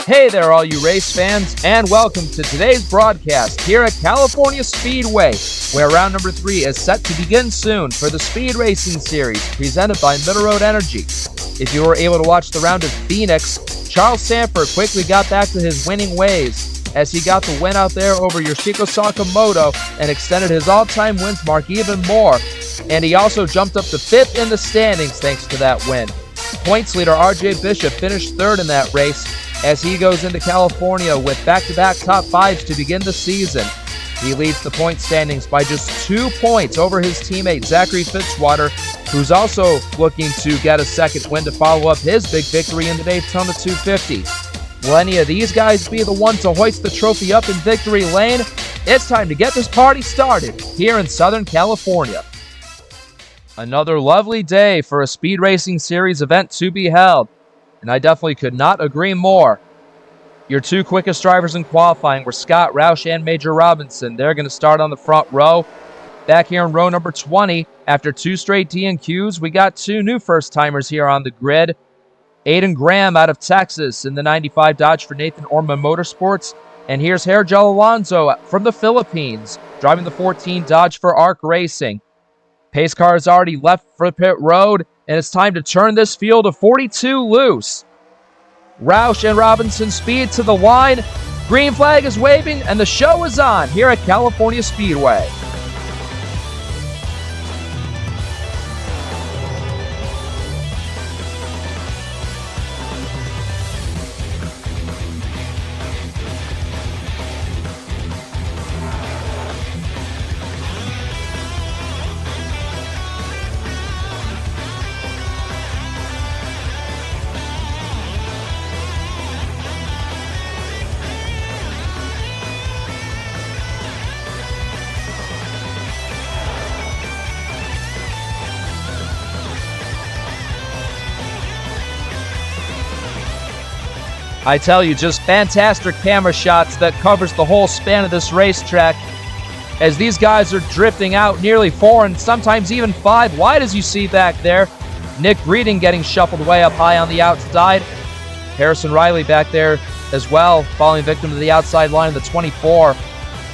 Hey there, all you race fans, and welcome to today's broadcast here at California Speedway, where round number 3 is set to begin soon for the Speed Racing Series presented by Middle Road Energy. If you were able to watch the round of Phoenix, Charles Sandfer quickly got back to his winning ways as he got the win out there over Yoshiko Sakamoto and extended his all-time wins mark even more. And he also jumped up to 5th in the standings thanks to that win. Points leader RJ Bishop finished 3rd in that race as he goes into California with back-to-back top 5s to begin the season. He leads the point standings by just 2 points over his teammate Zachary Fitzwater, who's also looking to get a second win to follow up his big victory in the Daytona 250. Will any of these guys be the one to hoist the trophy up in victory lane? It's time to get this party started here in Southern California. Another lovely day for a Speed Racing Series event to be held, and I definitely could not agree more. Your 2 quickest drivers in qualifying were Scott Roush and Major Robinson. They're going to start on the front row. Back here in row number 20, after 2 straight DNQs, we got 2 new first-timers here on the grid. Aiden Graham out of Texas in the 95 Dodge for Nathan Orman Motorsports. And here's Hergel Alonso from the Philippines, driving the 14 Dodge for ARC Racing. Pace car has already left for pit road, and it's time to turn this field of 42 loose. Roush and Robinson speed to the line. Green flag is waving, and the show is on here at California Speedway. I tell you, just fantastic camera shots that covers the whole span of this racetrack as these guys are drifting out nearly 4 and sometimes even 5 wide as you see back there. Nick Breeding getting shuffled way up high on the outside. Harrison Riley back there as well, falling victim to the outside line of the 24.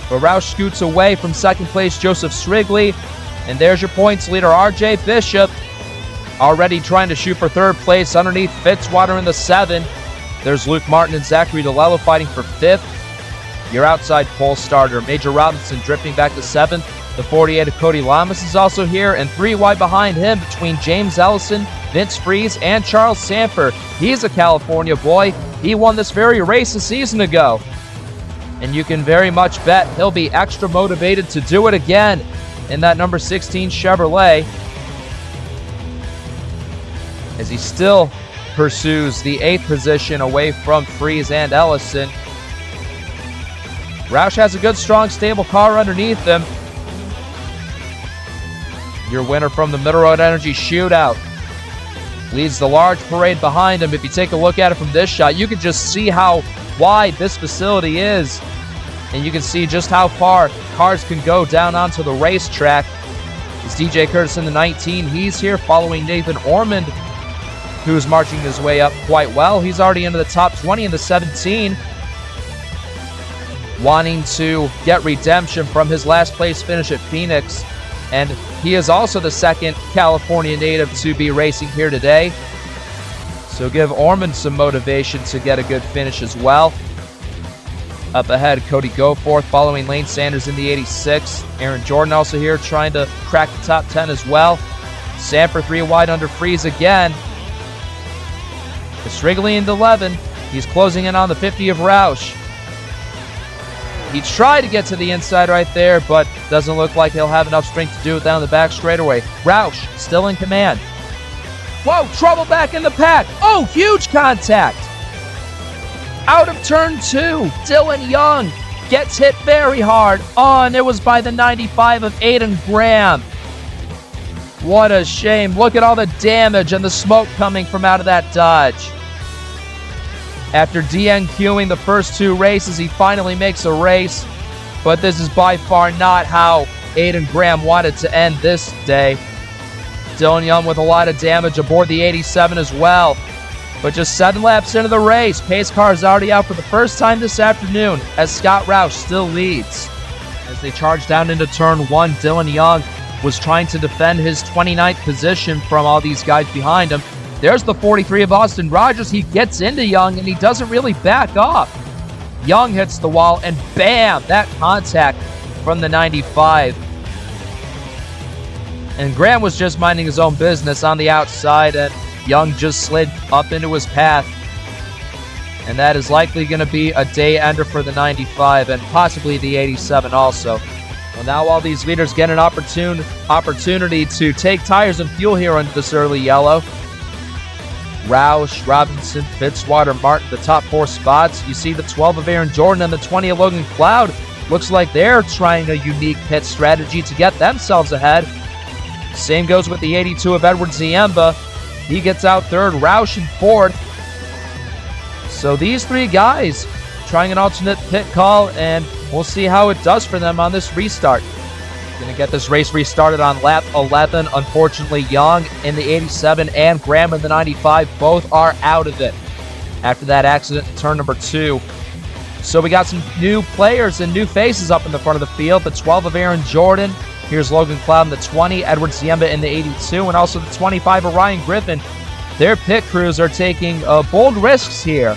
But Roush scoots away from second place Joseph Srigley. And there's your points leader, RJ Bishop, already trying to shoot for 3rd place underneath Fitzwater in the 7. There's Luke Martin and Zachary DeLello fighting for 5th. Your outside pole starter, Major Robinson, drifting back to 7th. The 48 of Cody Lamas is also here, and 3 wide behind him between James Ellison, Vince Freeze, and Charles Sandfer. He's a California boy. He won this very race a season ago. And you can very much bet he'll be extra motivated to do it again in that number 16 Chevrolet, as he still pursues the 8th position away from Freeze and Ellison. Roush has a good, strong, stable car underneath him. Your winner from the Middle Road Energy Shootout leads the large parade behind him. If you take a look at it from this shot, you can just see how wide this facility is, and you can see just how far cars can go down onto the racetrack. It's DJ Curtis in the 19. He's here following Nathan Ormond, who's marching his way up quite well. He's already into the top 20 in the 17, wanting to get redemption from his last place finish at Phoenix. And he is also the 2nd California native to be racing here today. So give Ormond some motivation to get a good finish as well. Up ahead, Cody Goforth following Lane Sanders in the 86. Aaron Jordan also here trying to crack the top 10 as well. Sandfer 3 wide under Freeze again. Srigley in the 11. He's closing in on the 50 of Roush. He tried to get to the inside right there, but doesn't look like he'll have enough strength to do it down the back straightaway. Roush still in command. Whoa, trouble back in the pack. Oh, huge contact. Out of turn 2, Dylan Young gets hit very hard. Oh, and it was by the 95 of Aiden Graham. What a shame. Look at all the damage and the smoke coming from out of that Dodge. After DNQing the first 2 races, he finally makes a race. But this is by far not how Aiden Graham wanted to end this day. Dylan Young with a lot of damage aboard the 87 as well. But just 7 laps into the race, pace car is already out for the first time this afternoon as Scott Roush still leads. As they charge down into turn 1, Dylan Young was trying to defend his 29th position from all these guys behind him. There's the 43 of Austin Rogers. He gets into Young, and he doesn't really back off. Young hits the wall, and bam, that contact from the 95. And Graham was just minding his own business on the outside, and Young just slid up into his path. And that is likely going to be a day ender for the 95 and possibly the 87 also. Well, now all these leaders get an opportunity to take tires and fuel here into this early yellow. Roush, Robinson, Fitzwater, Martin, the top 4 spots. You see the 12 of Aaron Jordan and the 20 of Logan Cloud. Looks like they're trying a unique pit strategy to get themselves ahead. Same goes with the 82 of Edward Ziemba. He gets out third, Roush in fourth. So these 3 guys trying an alternate pit call, and we'll see how it does for them on this restart. Going to get this race restarted on lap 11. Unfortunately, Young in the 87 and Graham in the 95 both are out of it after that accident in turn number 2. So we got some new players and new faces up in the front of the field. The 12 of Aaron Jordan. Here's Logan Cloud in the 20, Edward Ziemba in the 82, and also the 25 of Ryan Griffin. Their pit crews are taking bold risks here.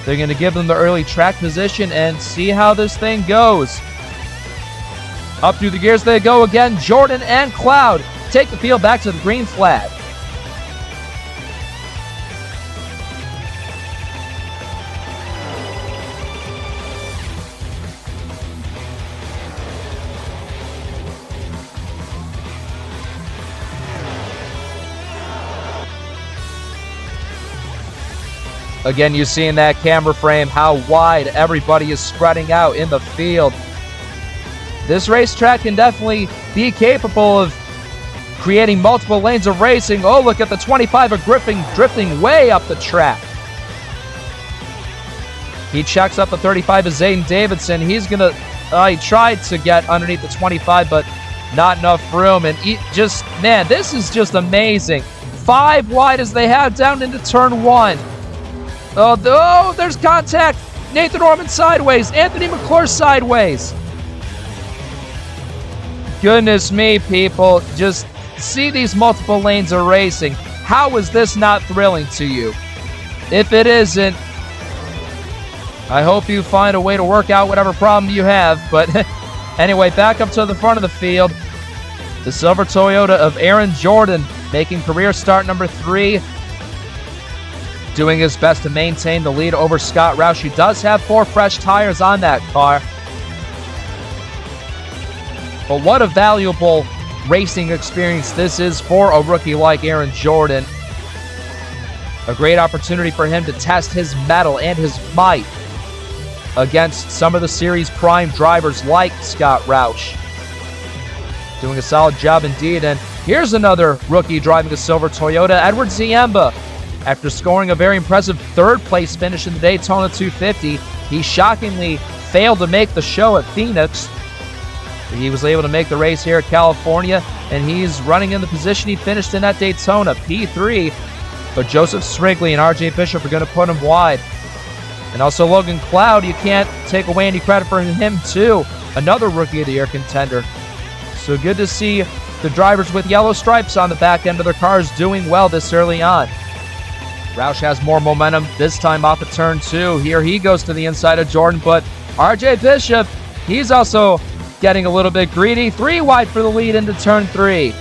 They're going to give them the early track position and see how this thing goes. Up through the gears they go again. Jordan and Cloud take the field back to the green flag. Again, you see in that camera frame how wide everybody is spreading out in the field. This racetrack can definitely be capable of creating multiple lanes of racing. Oh, look at the 25 of Griffin drifting way up the track. He checks up the 35 of Zayden Davidson. He's going to, he tried to get underneath the 25, but not enough room. And man, this is just amazing. 5 wide as they have down into turn 1. Oh, there's contact. Nathan Orman sideways. Anthony McClure sideways. Goodness me, people. Just see these multiple lanes of racing. How is this not thrilling to you? If it isn't, I hope you find a way to work out whatever problem you have. But anyway, back up to the front of the field. The silver Toyota of Aaron Jordan making career start number 3. Doing his best to maintain the lead over Scott Roush. He does have 4 fresh tires on that car. But what a valuable racing experience this is for a rookie like Aaron Jordan. A great opportunity for him to test his mettle and his might against some of the series prime drivers like Scott Roush. Doing a solid job indeed. And here's another rookie driving a silver Toyota, Edward Ziemba. After scoring a very impressive 3rd place finish in the Daytona 250, he shockingly failed to make the show at Phoenix. He was able to make the race here at California, and he's running in the position he finished in at Daytona, P3. But Joseph Srigley and RJ Bishop are going to put him wide. And also Logan Cloud, you can't take away any credit for him too. Another Rookie of the Year contender. So good to see the drivers with yellow stripes on the back end of their cars doing well this early on. Roush has more momentum, this time off of turn 2. Here he goes to the inside of Jordan, but RJ Bishop, he's also getting a little bit greedy. 3 wide for the lead into turn 3.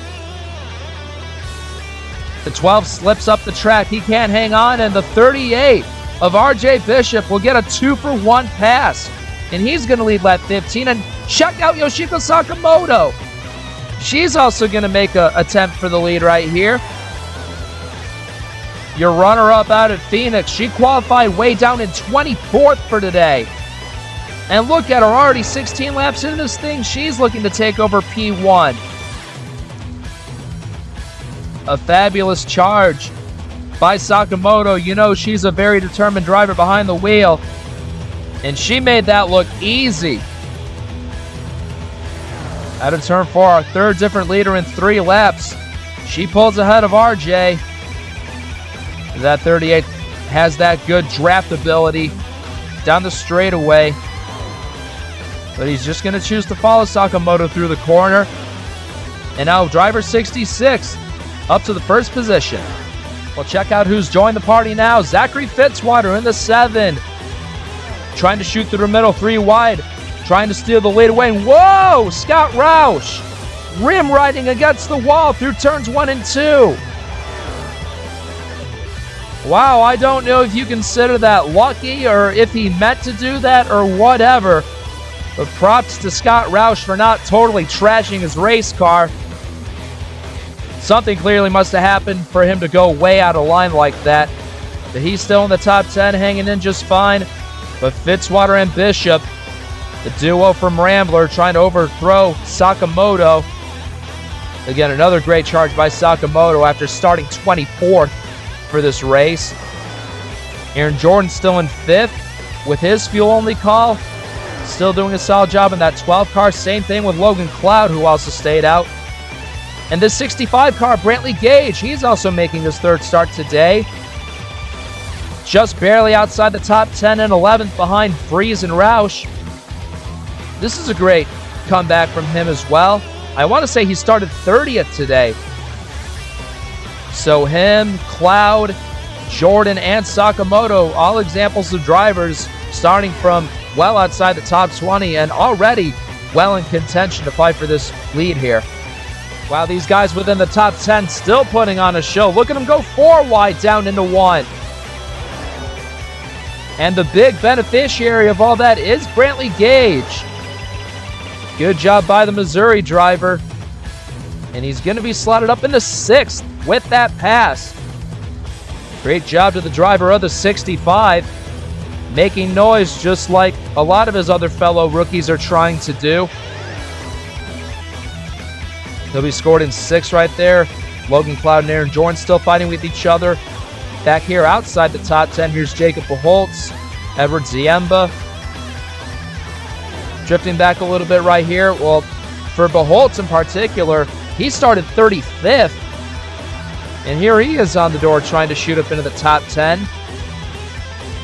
The 12 slips up the track. He can't hang on, and the 38 of RJ Bishop will get a 2-for-1 pass. And he's going to lead lap 15. And check out Yoshiko Sakamoto. She's also going to make an attempt for the lead right here. Your runner-up out at Phoenix. She qualified way down in 24th for today. And look at her, already 16 laps into this thing. She's looking to take over P1. A fabulous charge by Sakamoto. You know she's a very determined driver behind the wheel. And she made that look easy. Out of turn 4, our 3rd different leader in 3 laps. She pulls ahead of RJ. That 38 has that good draft ability down the straightaway. But he's just going to choose to follow Sakamoto through the corner. And now driver 66 up to the first position. We'll check out who's joined the party now. Zachary Fitzwater in the 7. Trying to shoot through the middle, 3 wide. Trying to steal the lead away. Whoa! Scott Roush rim riding against the wall through turns 1 and 2. Wow, I don't know if you consider that lucky or if he meant to do that or whatever. But props to Scott Roush for not totally trashing his race car. Something clearly must have happened for him to go way out of line like that. But he's still in the top 10, hanging in just fine. But Fitzwater and Bishop, the duo from Rambler, trying to overthrow Sakamoto. Again, another great charge by Sakamoto after starting 24th for this race. Aaron Jordan still in 5th with his fuel-only call. Still doing a solid job in that 12 car. Same thing with Logan Cloud, who also stayed out. And this 65 car, Brantley Gage, he's also making his 3rd start today. Just barely outside the top 10 and 11th behind Freeze and Roush. This is a great comeback from him as well. I want to say he started 30th today. So him, Cloud, Jordan, and Sakamoto, all examples of drivers starting from well outside the top 20 and already well in contention to fight for this lead here. Wow, these guys within the top 10 still putting on a show. Look at them go 4 wide down into 1. And the big beneficiary of all that is Brantley Gage. Good job by the Missouri driver. And he's going to be slotted up into 6th with that pass. Great job to the driver of the 65. Making noise just like a lot of his other fellow rookies are trying to do. He'll be scored in 6th right there. Logan Cloud and Aaron Jordan still fighting with each other. Back here outside the top 10, here's Jacob Beholtz, Edward Ziemba. Drifting back a little bit right here. Well, for Beholtz in particular, he started 35th. And here he is on the door trying to shoot up into the top 10.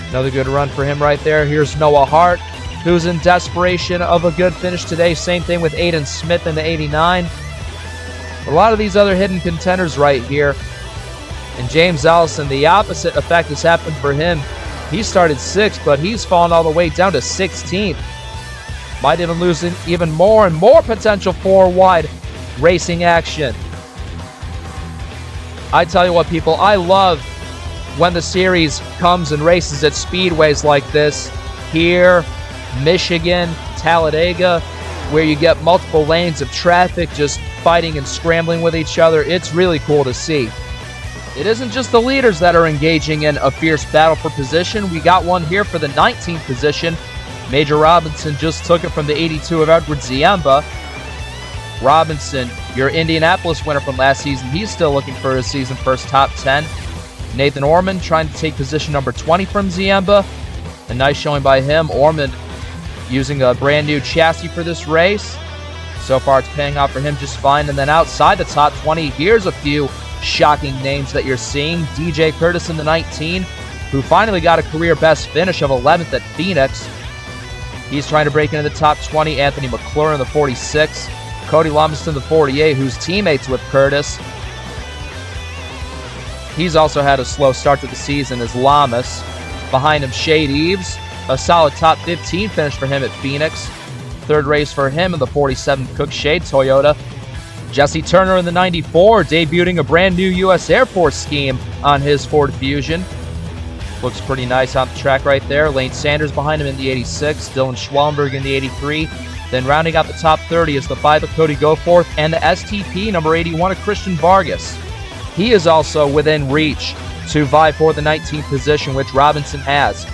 Another good run for him right there. Here's Noah Hart, who's in desperation of a good finish today. Same thing with Aiden Smith in the 89. A lot of these other hidden contenders right here. And James Allison, the opposite effect has happened for him. He started 6th, but he's fallen all the way down to 16th. Might even lose even more and more potential 4 wide racing action. I tell you what, people, I love when the series comes and races at speedways like this. Here, Michigan, Talladega, where you get multiple lanes of traffic just fighting and scrambling with each other. It's really cool to see. It isn't just the leaders that are engaging in a fierce battle for position. We got one here for the 19th position. Major Robinson just took it from the 82 of Edward Ziemba. Robinson, your Indianapolis winner from last season, he's still looking for his season first top 10. Nathan Orman trying to take position number 20 from Ziemba. A nice showing by him. Orman using a brand new chassis for this race. So far it's paying off for him just fine. And then outside the top 20, here's a few shocking names that you're seeing. DJ Curtis in the 19, who finally got a career best finish of 11th at Phoenix. He's trying to break into the top 20. Anthony McClure in the 46. Cody Lumsden, the 48, who's teammates with Curtis. He's also had a slow start to the season as Lamas. Behind him, Shade Eves. A solid top 15 finish for him at Phoenix. 3rd race for him in the 47 Cook Shade Toyota. Jesse Turner in the 94, debuting a brand new U.S. Air Force scheme on his Ford Fusion. Looks pretty nice on the track right there. Lane Sanders behind him in the 86. Dylan Schwallenberg in the 83. Then rounding out the top 30 is the 5 of Cody Goforth and the STP number 81 of Christian Vargas. He is also within reach to vie for the 19th position, which Robinson has.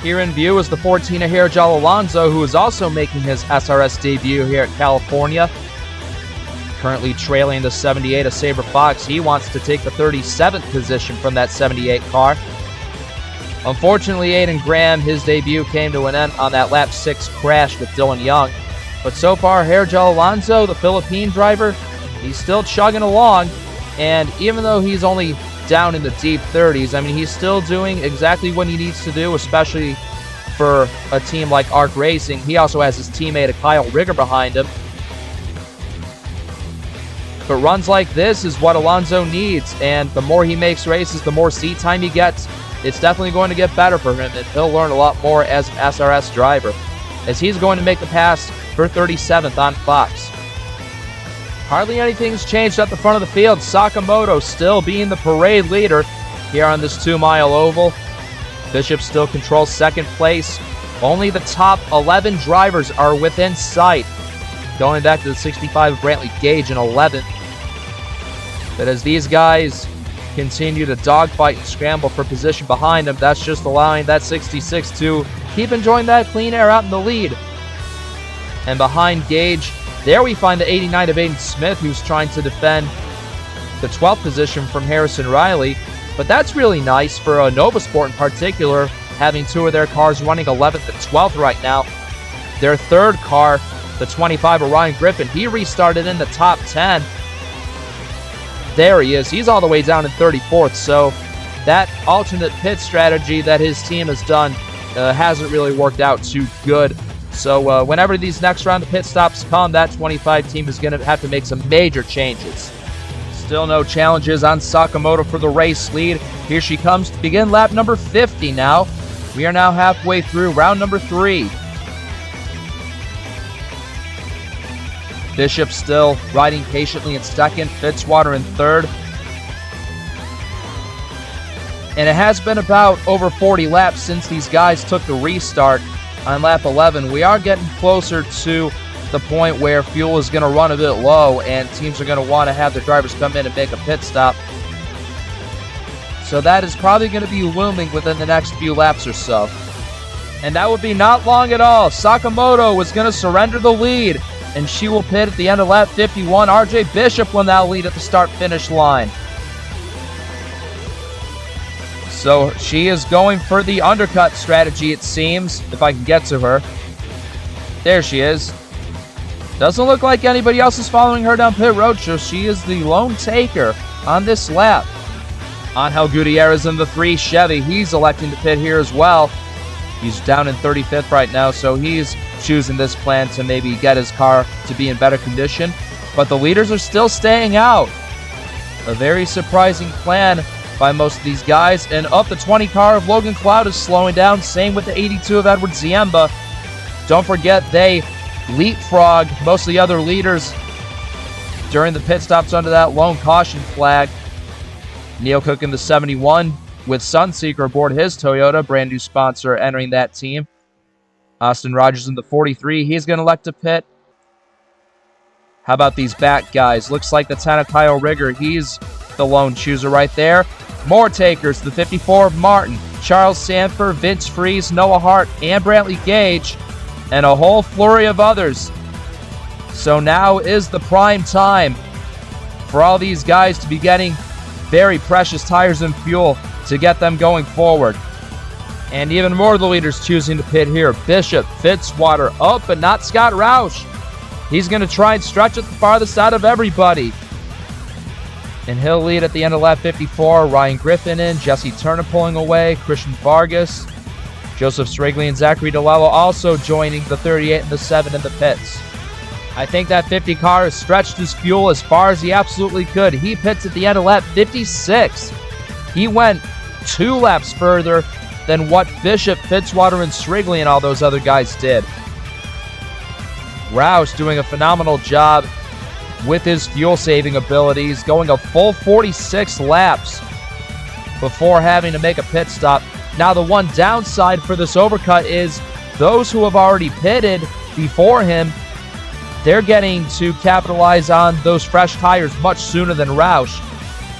Here in view is the 14 of Herjal Alonso, who is also making his SRS debut here at California. Currently trailing the 78 of Sabre Fox. He wants to take the 37th position from that 78 car. Unfortunately, Aiden Graham, his debut came to an end on that lap 6 crash with Dylan Young. But so far, Herjal Alonso, the Philippine driver, he's still chugging along. And even though he's only down in the deep 30s. I mean, he's still doing exactly what he needs to do, especially for a team like Arc Racing. He also has his teammate Kyle Rigger behind him. But runs like this is what Alonso needs, and the more he makes races, the more seat time he gets. It's definitely going to get better for him, and he'll learn a lot more as an SRS driver, as he's going to make the pass for 37th on Fox. Hardly anything's changed at the front of the field. Sakamoto still being the parade leader here on this 2-mile oval. Bishop still controls second place. Only the top 11 drivers are within sight, going back to the 65 of Brantley Gage in 11th. But as these guys continue to dogfight and scramble for position behind them, that's just allowing that 66 to keep enjoying that clean air out in the lead. And behind Gage, there we find the 89 of Aiden Smith, who's trying to defend the 12th position from Harrison Riley. But that's really nice for a Nova Sport in particular, having two of their cars running 11th and 12th right now. Their third car, the 25 of Ryan Griffin, he restarted in the top 10. There he is. He's all the way down in 34th. So that alternate pit strategy that his team has done hasn't really worked out too good. So whenever these next round of pit stops come, that 25 team is going to have to make some major changes. Still no challenges on Sakamoto for the race lead. Here she comes to begin lap number 50 now. We are now halfway through round number 3. Bishop still riding patiently in second, Fitzwater in third. And it has been about over 40 laps since these guys took the restart on lap 11. We are getting closer to the point where fuel is going to run a bit low and teams are going to want to have their drivers come in and make a pit stop. So that is probably going to be looming within the next few laps or so. And that would be not long at all. Sakamoto is going to surrender the lead, and she will pit at the end of lap 51. RJ Bishop will now lead at the start-finish line. So she is going for the undercut strategy, it seems, if I can get to her. There she is. Doesn't look like anybody else is following her down pit road, so she is the lone taker on this lap. Angel Gutierrez in the 3 Chevy. He's electing to pit here as well. He's down in 35th right now, so he's choosing this plan to maybe get his car to be in better condition. But the leaders are still staying out. A very surprising plan by most of these guys. And up the 20 car of Logan Cloud is slowing down. Same with the 82 of Edward Ziemba. Don't forget, they leapfrog most of the other leaders during the pit stops under that lone caution flag. Neil Cook in the 71 with Sunseeker aboard his Toyota, brand new sponsor entering that team. Austin Rogers in the 43, he's going to elect to pit. How about these back guys? Looks like the 10 of Kyle Rigger, he's the lone chooser right there. More takers, the 54 of Martin, Charles Sandfer, Vince Freeze, Noah Hart, and Brantley Gage, and a whole flurry of others. So now is the prime time for all these guys to be getting very precious tires and fuel to get them going forward. And even more of the leaders choosing to pit here. Bishop, Fitzwater, but not Scott Roush. He's going to try and stretch at the farthest out of everybody. And he'll lead at the end of lap 54. Ryan Griffin in, Jesse Turner pulling away, Christian Vargas, Joseph Strigley and Zachary DeLello also joining the 38 and the 7 in the pits. I think that 50 car has stretched his fuel as far as he absolutely could. He pits at the end of lap 56. He went 2 laps further than what Bishop, Fitzwater, and Strigley and all those other guys did. Roush doing a phenomenal job with his fuel-saving abilities, going a full 46 laps before having to make a pit stop. Now, the one downside for this overcut is those who have already pitted before him, they're getting to capitalize on those fresh tires much sooner than Roush.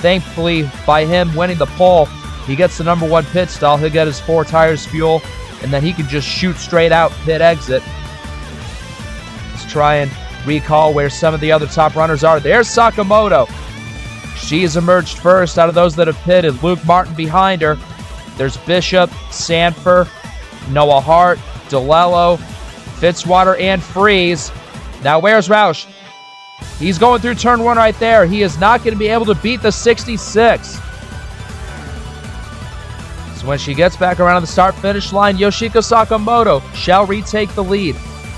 Thankfully, by him winning the pole, he gets the number 1 pit stall. He'll get his 4 tires fuel, and then he can just shoot straight out pit exit. Let's try and recall where some of the other top runners are. There's Sakamoto. She has emerged first out of those that have pitted. Luke Martin behind her. There's Bishop, Sandfer, Noah Hart, DeLello, Fitzwater, and Freeze. Now where's Roush? He's going through turn 1 right there. He is not going to be able to beat the 66. So when she gets back around the start-finish line, Yoshiko Sakamoto shall retake the lead.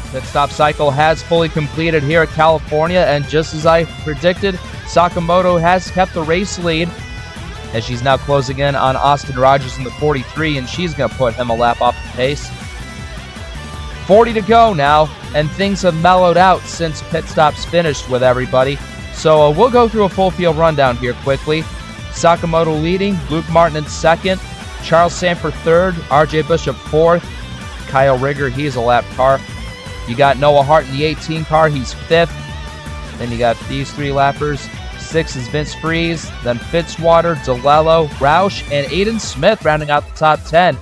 Pit stop cycle has fully completed here at California, and just as I predicted, Sakamoto has kept the race lead as she's now closing in on Austin Rogers in the 43, and she's going to put him a lap off the pace. 40 to go now, and things have mellowed out since pit stops finished with everybody. So we'll go through a full field rundown here quickly. Sakamoto leading, Luke Martin in second, Charles Sandfer third, RJ Bishop fourth, Kyle Rigger, he's a lap car. You got Noah Hart in the 18 car, he's fifth. Then you got these three lappers. Sixth is Vince Freeze, then Fitzwater, DeLello, Roush, and Aiden Smith rounding out the top 10.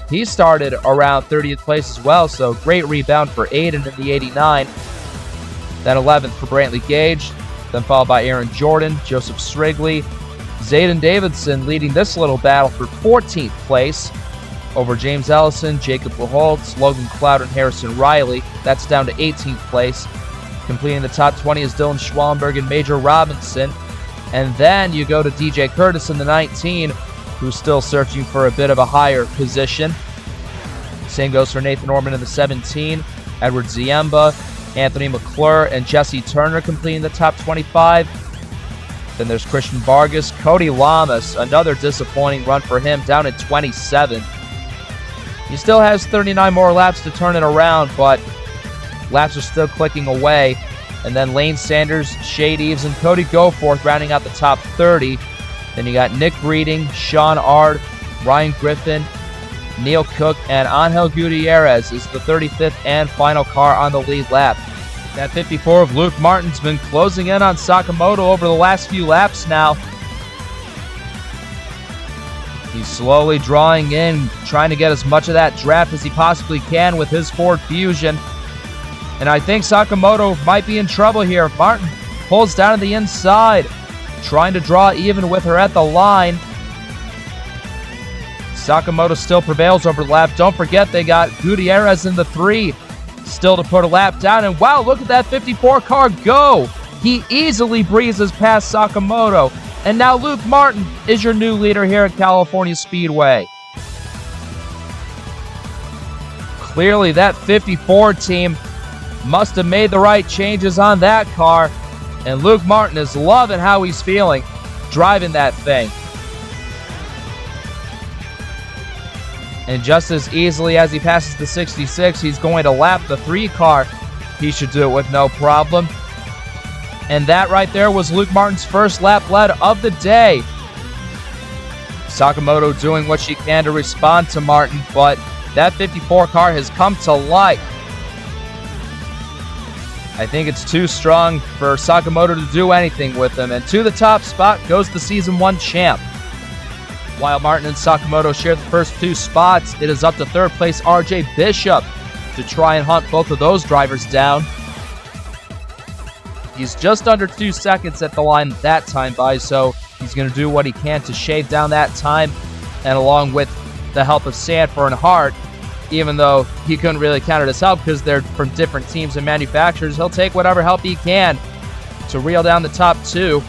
He started around 30th place as well, so great rebound for Aiden in the 89. Then 11th for Brantley Gage, then followed by Aaron Jordan, Joseph Strigley, Zayden Davidson leading this little battle for 14th place over James Ellison, Jacob Pujols, Logan Cloud, and Harrison Riley. That's down to 18th place. Completing the top 20 is Dylan Schwallenberg and Major Robinson. And then you go to DJ Curtis in the 19, who's still searching for a bit of a higher position. Same goes for Nathan Orman in the 17, Edward Ziemba, Anthony McClure, and Jesse Turner completing the top 25. Then there's Christian Vargas, Cody Lamas, another disappointing run for him, down at 27. He still has 39 more laps to turn it around, but laps are still clicking away. And then Lane Sanders, Shade Eves, and Cody Goforth rounding out the top 30. Then you got Nick Breeding, Sean Ard, Ryan Griffin, Neil Cook, and Angel Gutierrez is the 35th and final car on the lead lap. That 54 of Luke Martin's been closing in on Sakamoto over the last few laps now. He's slowly drawing in, trying to get as much of that draft as he possibly can with his Ford Fusion. And I think Sakamoto might be in trouble here. Martin pulls down to the inside, trying to draw even with her at the line. Sakamoto still prevails over the lap. Don't forget they got Gutierrez in the 3 still to put a lap down. And wow, look at that 54 car go. He easily breezes past Sakamoto. And now Luke Martin is your new leader here at California Speedway. Clearly that 54 team must have made the right changes on that car. And Luke Martin is loving how he's feeling driving that thing. And just as easily as he passes the 66, he's going to lap the 3 car. He should do it with no problem. And that right there was Luke Martin's first lap lead of the day. Sakamoto doing what she can to respond to Martin, but that 54 car has come to light. I think it's too strong for Sakamoto to do anything with him. And to the top spot goes the Season 1 champ. While Martin and Sakamoto share the first 2 spots, it is up to 3rd place RJ Bishop to try and hunt both of those drivers down. He's just under 2 seconds at the line that time by, so he's going to do what he can to shave down that time. And along with the help of Sandfer and Hart, even though he couldn't really count it as help because they're from different teams and manufacturers, he'll take whatever help he can to reel down the top 2.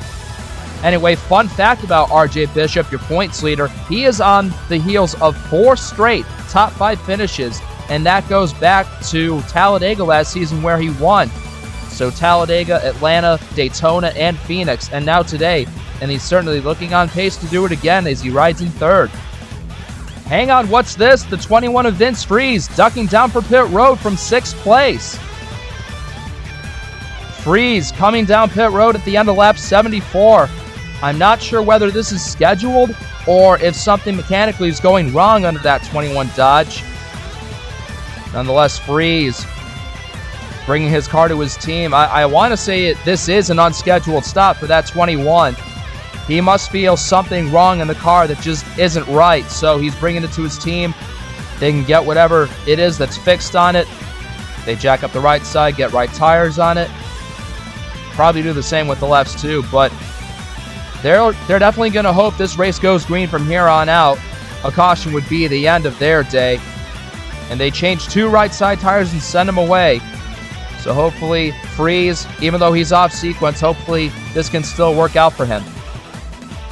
Anyway, fun fact about RJ Bishop, your points leader, he is on the heels of 4 straight top 5 finishes, and that goes back to Talladega last season where he won. So Talladega, Atlanta, Daytona, and Phoenix, and now today, and he's certainly looking on pace to do it again as he rides in 3rd. Hang on, what's this? The 21 of Vince Freeze ducking down for pit road from 6th place. Freeze coming down pit road at the end of lap 74. I'm not sure whether this is scheduled or if something mechanically is going wrong under that 21 Dodge. Nonetheless, Freeze bringing his car to his team. I want to say this is an unscheduled stop for that 21. He must feel something wrong in the car that just isn't right, so he's bringing it to his team. They can get whatever it is that's fixed on it. They jack up the right side, get right tires on it. Probably do the same with the lefts too, but they're definitely going to hope this race goes green from here on out. A caution would be the end of their day. And they changed 2 right side tires and send him away. So hopefully Freeze, even though he's off sequence, hopefully this can still work out for him.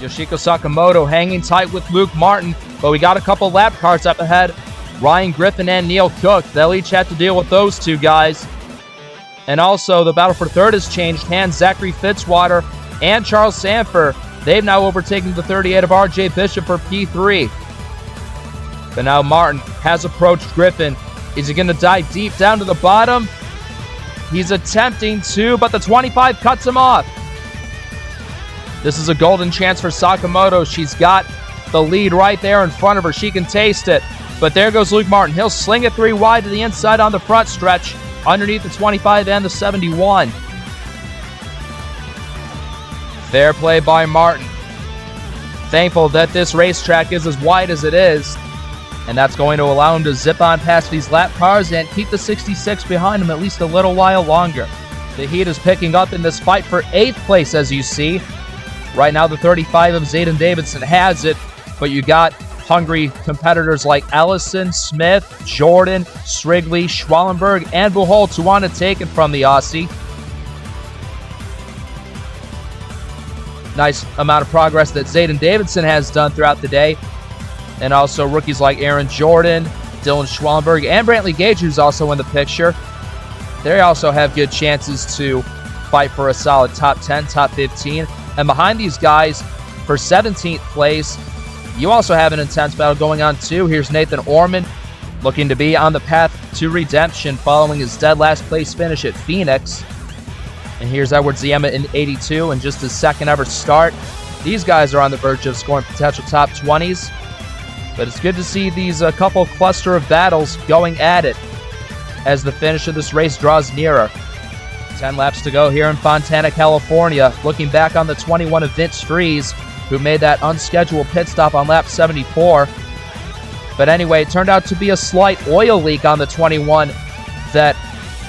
Yoshiko Sakamoto hanging tight with Luke Martin, but we got a couple lap cars up ahead. Ryan Griffin and Neil Cook, they'll each have to deal with those two guys. And also, the battle for third has changed hands. Zachary Fitzwater and Charles Sandfer, they've now overtaken the 38 of RJ Bishop for P3. But now Martin has approached Griffin. Is he going to dive deep down to the bottom? He's attempting to, but the 25 cuts him off. This is a golden chance for Sakamoto. She's got the lead right there in front of her. She can taste it. But there goes Luke Martin. He'll sling it 3 wide to the inside on the front stretch, underneath the 25 and the 71. Fair play by Martin. Thankful that this racetrack is as wide as it is. And that's going to allow him to zip on past these lap cars and keep the 66 behind him at least a little while longer. The heat is picking up in this fight for 8th place, as you see. Right now, the 35 of Zayden Davidson has it, but you got hungry competitors like Ellison, Smith, Jordan, Strigley, Schwallenberg, and Buchholz who want to take it from the Aussie. Nice amount of progress that Zayden Davidson has done throughout the day. And also rookies like Aaron Jordan, Dylan Schwallenberg, and Brantley Gage, who's also in the picture. They also have good chances to fight for a solid top 10, top 15. And behind these guys, for 17th place, you also have an intense battle going on too. Here's Nathan Orman, looking to be on the path to redemption following his dead last place finish at Phoenix. And here's Edward Ziema in 82 and just his second ever start. These guys are on the verge of scoring potential top 20s. But it's good to see these couple cluster of battles going at it as the finish of this race draws nearer. 10 laps to go here in Fontana, California. Looking back on the 21 of Vince Freeze, who made that unscheduled pit stop on lap 74. But anyway, it turned out to be a slight oil leak on the 21 that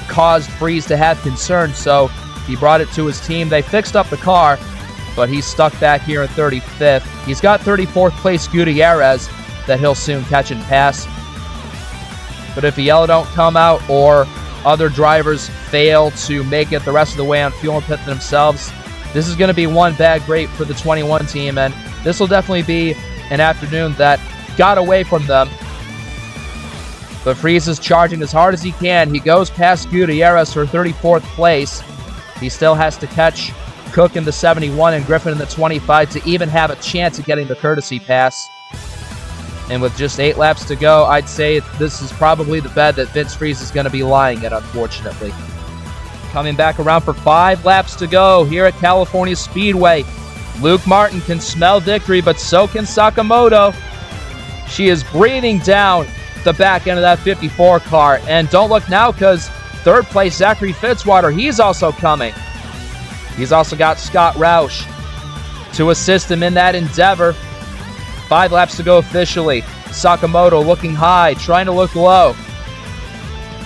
caused Freeze to have concern. So he brought it to his team. They fixed up the car, but he's stuck back here in 35th. He's got 34th place Gutierrez that he'll soon catch and pass. But if the yellow don't come out or other drivers fail to make it the rest of the way on fuel and pit themselves, this is going to be one bad break for the 21 team, and this will definitely be an afternoon that got away from them. But Freeze is charging as hard as he can. He goes past Gutierrez for 34th place. He still has to catch Cook in the 71 and Griffin in the 25 to even have a chance at getting the courtesy pass. And with just 8 laps to go, I'd say this is probably the bed that Vince Freeze is going to be lying in, unfortunately. Coming back around for 5 laps to go here at California Speedway. Luke Martin can smell victory, but so can Sakamoto. She is breathing down the back end of that 54 car. And don't look now, because 3rd place Zachary Fitzwater, he's also coming. He's also got Scott Roush to assist him in that endeavor. 5 laps to go officially. Sakamoto looking high, trying to look low.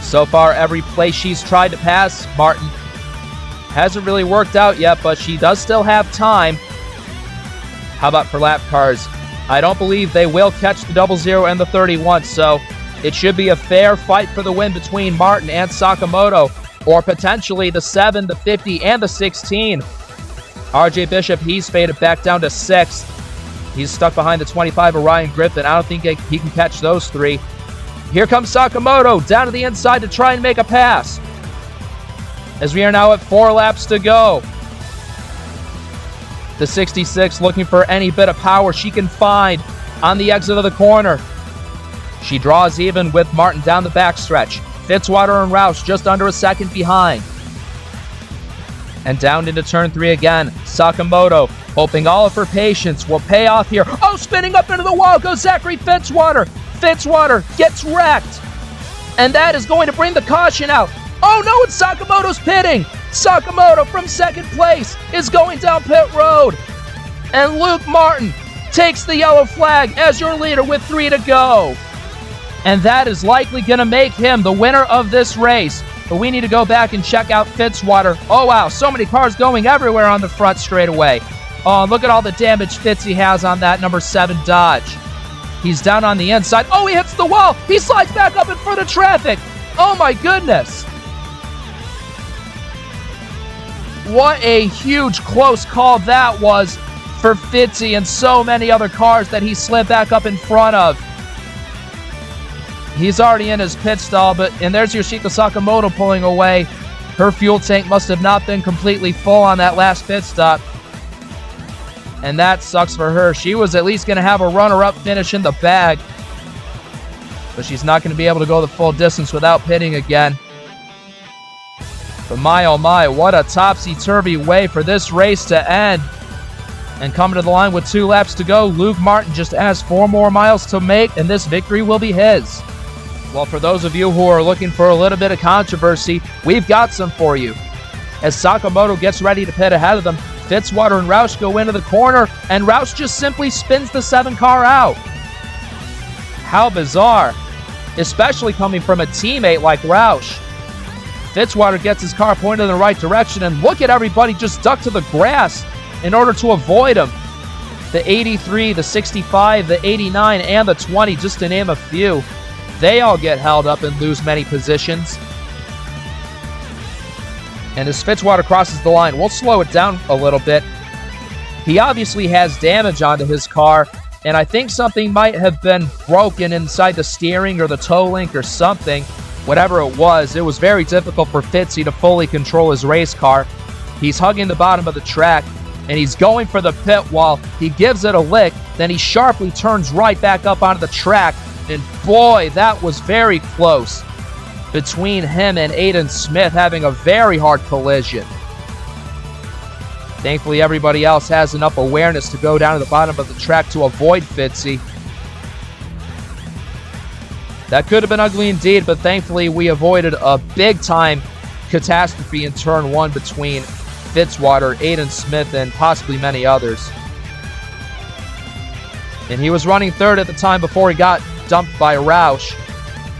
So far, every place she's tried to pass Martin hasn't really worked out yet, but she does still have time. How about for lap cars? I don't believe they will catch the 00 and the 31, so it should be a fair fight for the win between Martin and Sakamoto, or potentially the 7, the 50, and the 16. RJ Bishop, he's faded back down to 6th. He's stuck behind the 25 of Ryan Griffin. I don't think he can catch those 3. Here comes Sakamoto down to the inside to try and make a pass. As we are now at 4 laps to go. The 66 looking for any bit of power she can find on the exit of the corner. She draws even with Martin down the backstretch. Fitzwater and Roush just under a second behind. And down into turn 3 again. Sakamoto hoping all of her patience will pay off here. Oh, spinning up into the wall goes Zachary Fitzwater. Fitzwater gets wrecked. And that is going to bring the caution out. Oh no, it's Sakamoto's pitting. Sakamoto from 2nd place is going down pit road. And Luke Martin takes the yellow flag as your leader with 3 to go. And that is likely going to make him the winner of this race. But we need to go back and check out Fitzwater. Oh wow, so many cars going everywhere on the front straightaway. Oh, and look at all the damage Fitzy has on that number 7 Dodge. He's down on the inside. Oh, he hits the wall. He slides back up in front of traffic. Oh my goodness. What a huge close call that was. for Fitzy and so many other cars that he slid back up in front of. He's already in his pit stall, and there's Yoshiko Sakamoto pulling away. Her fuel tank must have not been completely full on that last pit stop. And that sucks for her. She was at least going to have a runner-up finish in the bag. But she's not going to be able to go the full distance without pitting again. But my oh my, what a topsy-turvy way for this race to end. And coming to the line with 2 laps to go, Luke Martin just has 4 more miles to make, and this victory will be his. Well, for those of you who are looking for a little bit of controversy, we've got some for you. As Sakamoto gets ready to pit ahead of them, Fitzwater and Roush go into the corner, and Roush just simply spins the 7 car out. How bizarre, especially coming from a teammate like Roush. Fitzwater gets his car pointed in the right direction, and look at everybody just duck to the grass in order to avoid him. The 83, the 65, the 89, and the 20, just to name a few. They all get held up and lose many positions. And as Fitzwater crosses the line, we'll slow it down a little bit. He obviously has damage onto his car, and I think something might have been broken inside the steering or the toe link or something. Whatever it was very difficult for Fitzy to fully control his race car. He's hugging the bottom of the track, and he's going for the pit wall. He gives it a lick, then he sharply turns right back up onto the track, and boy, that was very close between him and Aiden Smith, having a very hard collision. Thankfully, everybody else has enough awareness to go down to the bottom of the track to avoid Fitzy. That could have been ugly indeed, but thankfully we avoided a big-time catastrophe in Turn 1 between Fitzwater, Aiden Smith, and possibly many others. And he was running 3rd at the time before he got dumped by Roush.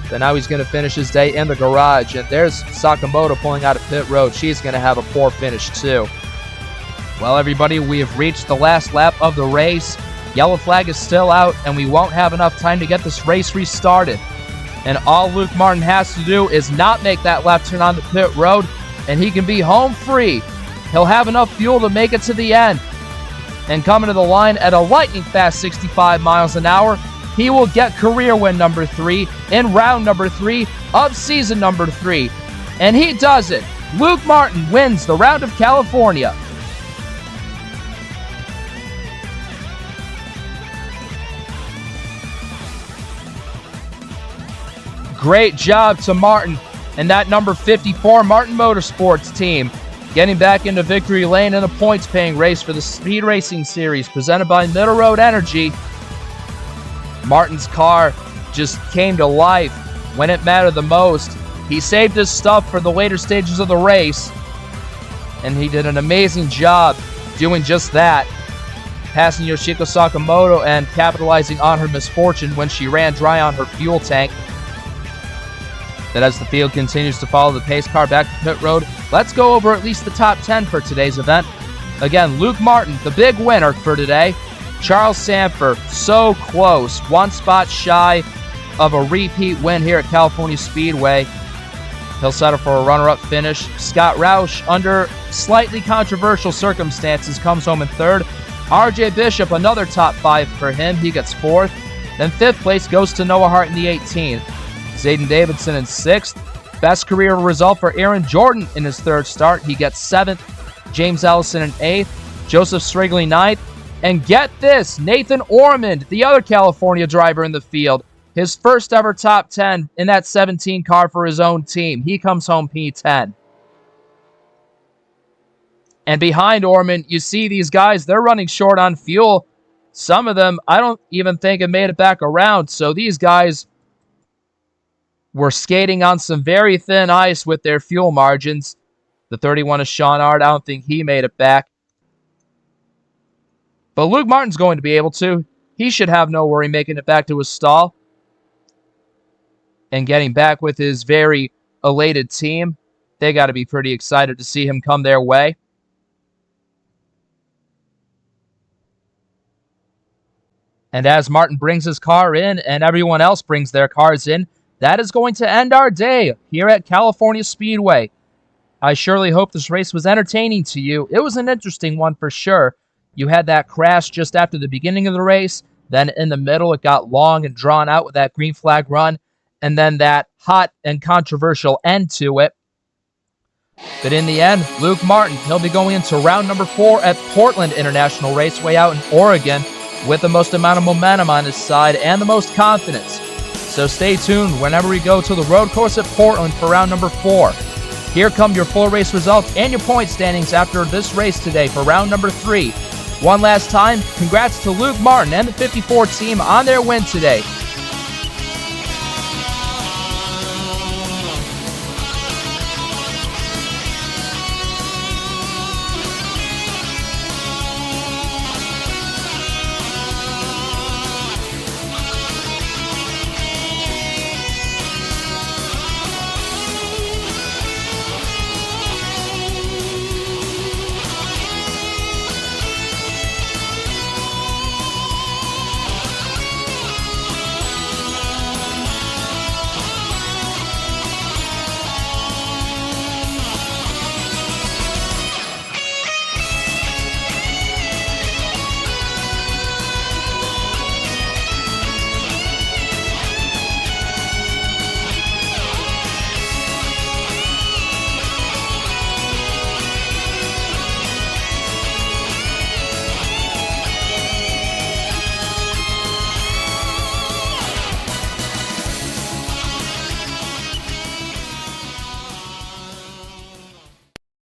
But now he's going to finish his day in the garage. And there's Sakamoto pulling out of pit road. She's going to have a poor finish too. Well, everybody, we have reached the last lap of the race. Yellow flag is still out, and we won't have enough time to get this race restarted. And all Luke Martin has to do is not make that left turn on the pit road, and he can be home free. He'll have enough fuel to make it to the end. And coming to the line at a lightning fast 65 miles an hour, he will get career win number 3 in round number 3 of season number 3. And he does it. Luke Martin wins the round of California. Great job to Martin and that number 54 Martin Motorsports team, getting back into victory lane in a points-paying race for the Speed Racing Series presented by Middle Road Energy. Martin's car just came to life when it mattered the most. He saved his stuff for the later stages of the race, and he did an amazing job doing just that, passing Yoshiko Sakamoto and capitalizing on her misfortune when she ran dry on her fuel tank. That as the field continues to follow the pace car back to pit road, let's go over at least the top 10 for today's event. Again, Luke Martin, the big winner for today. Charles Sandfer, so close, 1 spot shy of a repeat win here at California Speedway. He'll settle for a runner-up finish. Scott Roush, under slightly controversial circumstances, comes home in 3rd. RJ Bishop, another top 5 for him. He gets 4th. Then 5th place goes to Noah Hart in the 18th. Zayden Davidson in 6th. Best career result for Aaron Jordan in his 3rd start. He gets 7th. James Ellison in 8th. Joseph Strigley 9th. And get this, Nathan Ormond, the other California driver in the field, his first ever top 10 in that 17 car for his own team. He comes home P10. And behind Ormond, you see these guys, they're running short on fuel. Some of them, I don't even think have made it back around. So these guys were skating on some very thin ice with their fuel margins. The 31 is Sean Ard. I don't think he made it back. But Luke Martin's going to be able to. He should have no worry making it back to his stall and getting back with his very elated team. They got to be pretty excited to see him come their way. And as Martin brings his car in and everyone else brings their cars in, that is going to end our day here at California Speedway. I surely hope this race was entertaining to you. It was an interesting one for sure. You had that crash just after the beginning of the race. Then in the middle, it got long and drawn out with that green flag run. And then that hot and controversial end to it. But in the end, Luke Martin, he'll be going into round number 4 at Portland International Raceway out in Oregon with the most amount of momentum on his side and the most confidence. So stay tuned whenever we go to the road course at Portland for round number 4. Here come your full race results and your point standings after this race today for round number 3. One last time, congrats to Luke Martin and the 54 team on their win today.